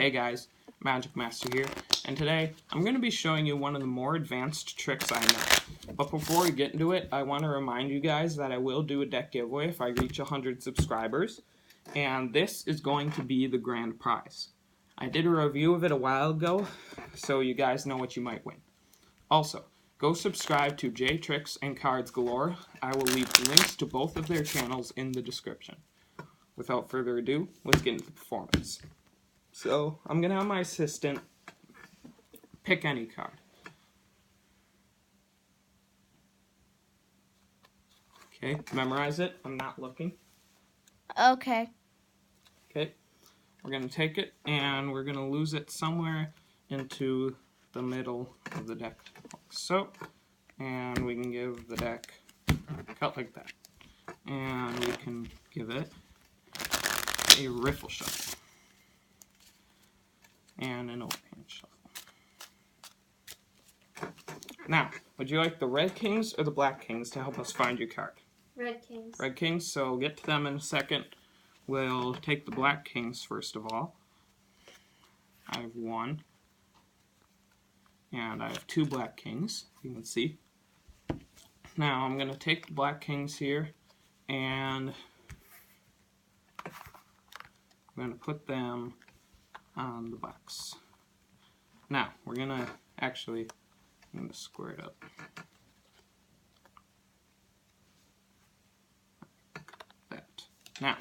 Hey guys, Magic Master here, and today I'm going to be showing you one of the more advanced tricks I know. But before we get into it, I want to remind you guys that I will do a deck giveaway if I reach 100 subscribers, and this is going to be the grand prize. I did a review of it a while ago, so you guys know what you might win. Also, go subscribe to J Tricks and Cards Galore. I will leave links to both of their channels in the description. Without further ado, let's get into the performance. So, I'm going to have my assistant pick any card. Okay, memorize it. I'm not looking. Okay. Okay, we're going to take it and we're going to lose it somewhere into the middle of the deck. Like so, and we can give the deck a cut like that. And we can give it a riffle shuffle. And an overhand shuffle. Now, would you like the red kings or the black kings to help us find your card? Red kings. Red kings, so we'll get to them in a second. We'll take the black kings first of all. I have one. And I have two black kings, you can see. Now, I'm going to take the black kings here, and I'm going to put them on the box. Now, we're going to actually, I'm going to square it up. That. Now,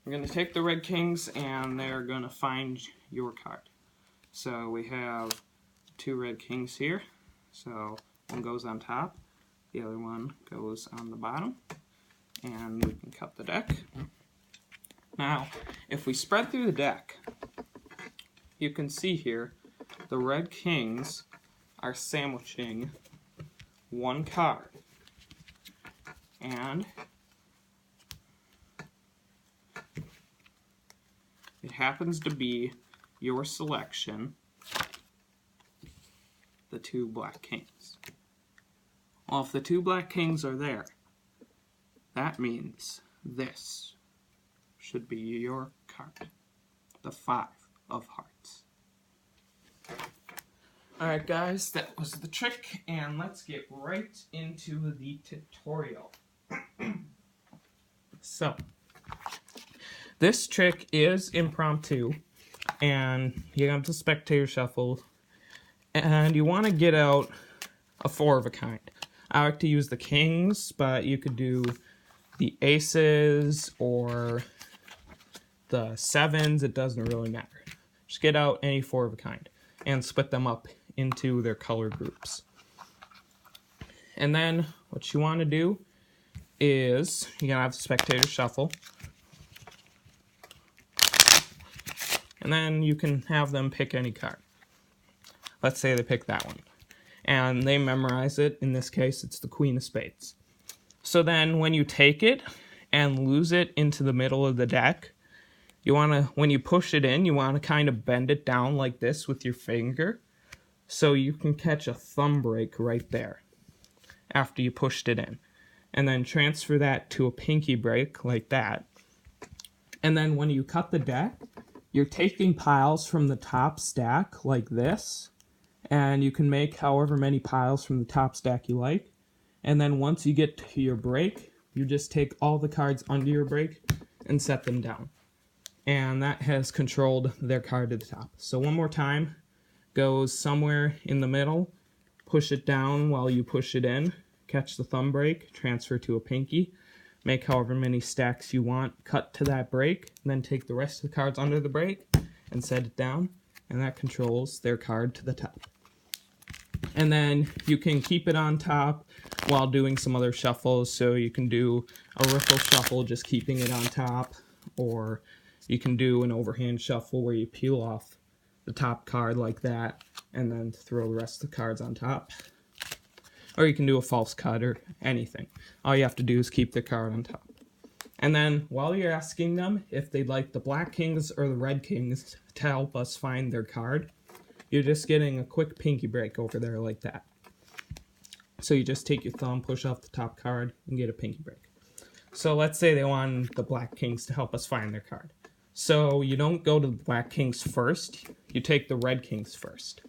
we're going to take the red kings and they're going to find your card. So we have two red kings here. So one goes on top, the other one goes on the bottom, and we can cut the deck. Now, if we spread through the deck, you can see here the red kings are sandwiching one card. And it happens to be your selection, the two black kings. Well, if the two black kings are there, that means this should be your card, the 5 of hearts. Alright guys, that was the trick, and let's get right into the tutorial. So, this trick is impromptu, and you have the spectator shuffle, and you want to get out a 4 of a kind. I like to use the kings, but you could do the aces or the 7s, it doesn't really matter. Just get out any 4 of a kind and split them up into their color groups. And then what you want to do is you're going to have the spectator shuffle. And then you can have them pick any card. Let's say they pick that one. And they memorize it. In this case, it's the Queen of Spades. So then when you take it and lose it into the middle of the deck, you want to, when you push it in, you want to kind of bend it down like this with your finger so you can catch a thumb break right there after you pushed it in. And then transfer that to a pinky break like that. And then when you cut the deck, you're taking piles from the top stack like this, and you can make however many piles from the top stack you like. And then once you get to your break, you just take all the cards under your break and set them down. And that has controlled their card to the top. So one more time, goes somewhere in the middle, push it down while you push it in, catch the thumb break, transfer to a pinky, make however many stacks you want, cut to that break, and then take the rest of the cards under the break and set it down, and that controls their card to the top. And then you can keep it on top while doing some other shuffles, so you can do a riffle shuffle just keeping it on top, or you can do an overhand shuffle where you peel off the top card like that and then throw the rest of the cards on top. Or you can do a false cut or anything. All you have to do is keep the card on top. And then while you're asking them if they'd like the black kings or the red kings to help us find their card, you're just getting a quick pinky break over there like that. So you just take your thumb, push off the top card, and get a pinky break. So let's say they want the black kings to help us find their card. So you don't go to the black kings first, you take the red kings first.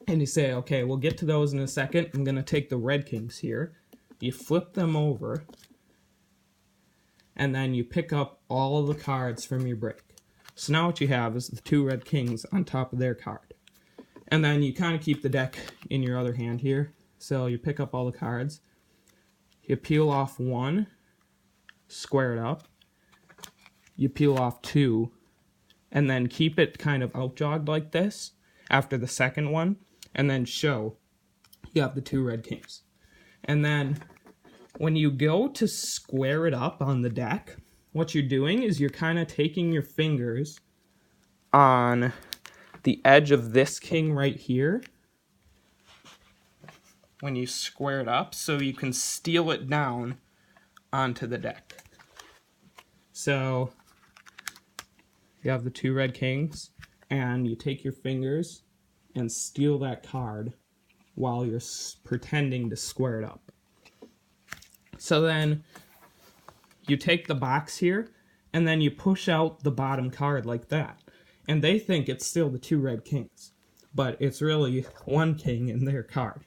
And you say, okay, we'll get to those in a second. I'm going to take the red kings here. You flip them over, and then you pick up all of the cards from your break. So now what you have is the 2 red kings on top of their card. And then you kind of keep the deck in your other hand here. So you pick up all the cards. You peel off 1, square it up. You peel off 2, and then keep it kind of outjogged like this after the second one, and then show you have the 2 red kings. And then when you go to square it up on the deck, what you're doing is you're kind of taking your fingers on the edge of this king right here when you square it up so you can steal it down onto the deck. So you have the 2 red kings, and you take your fingers and steal that card while you're pretending to square it up. So then you take the box here, and then you push out the bottom card like that. And they think it's still the 2 red kings, but it's really 1 king in their card.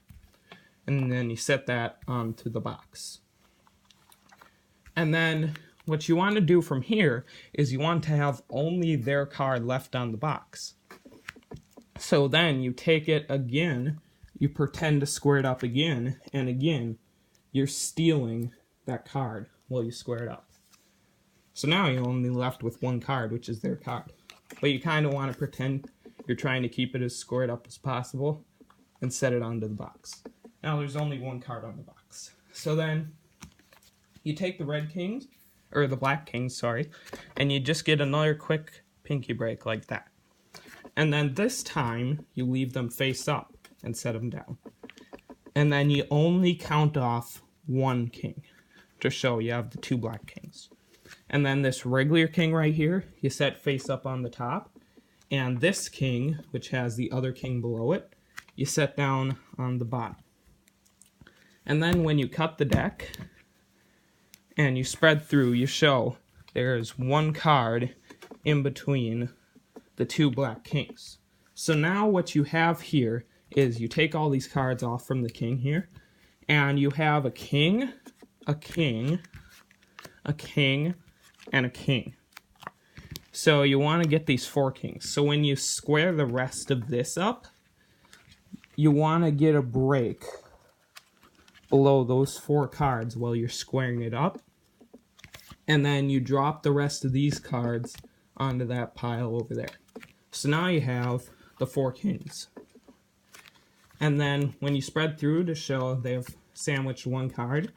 And then you set that onto the box. And then what you want to do from here is you want to have only their card left on the box. So then you take it again, you pretend to square it up again, and again, you're stealing that card while you square it up. So now you're only left with 1 card, which is their card. But you kind of want to pretend you're trying to keep it as squared up as possible and set it onto the box. Now there's only 1 card on the box. So then you take the red kings, or the black kings, sorry, and you just get another quick pinky break like that. And then this time, you leave them face up and set them down. And then you only count off 1 king to show you have the 2 black kings. And then this regular king right here, you set face up on the top. And this king, which has the other king below it, you set down on the bottom. And then when you cut the deck and you spread through, you show there's 1 card in between the 2 black kings. So now what you have here is you take all these cards off from the king here, and you have a king, a king, a king, and a king. So you want to get these 4 kings. So when you square the rest of this up, you want to get a break below those 4 cards while you're squaring it up. And then you drop the rest of these cards onto that pile over there. So now you have the 4 kings. And then when you spread through to show they've sandwiched 1 card,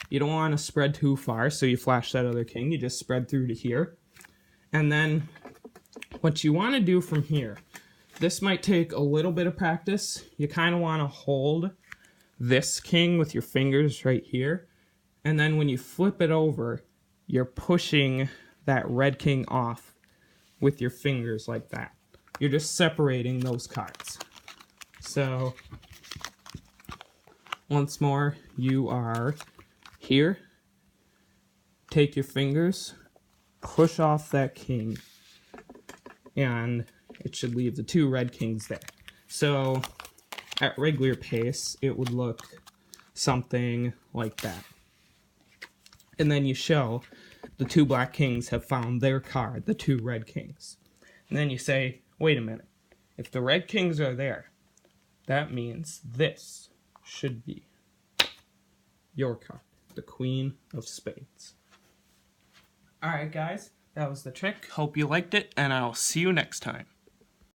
you don't want to spread too far, so you flash that other king. You just spread through to here. And then what you want to do from here, this might take a little bit of practice. You kind of want to hold this king with your fingers right here. And then when you flip it over, you're pushing that red king off with your fingers like that. You're just separating those cards. So once more, you are here. Take your fingers, push off that king, and it should leave the 2 red kings there. So at regular pace, it would look something like that. And then you show the 2 black kings have found their card, the 2 red kings. And then you say, wait a minute, if the red kings are there, that means this should be your card, the Queen of Spades. Alright guys, that was the trick. Hope you liked it, and I'll see you next time.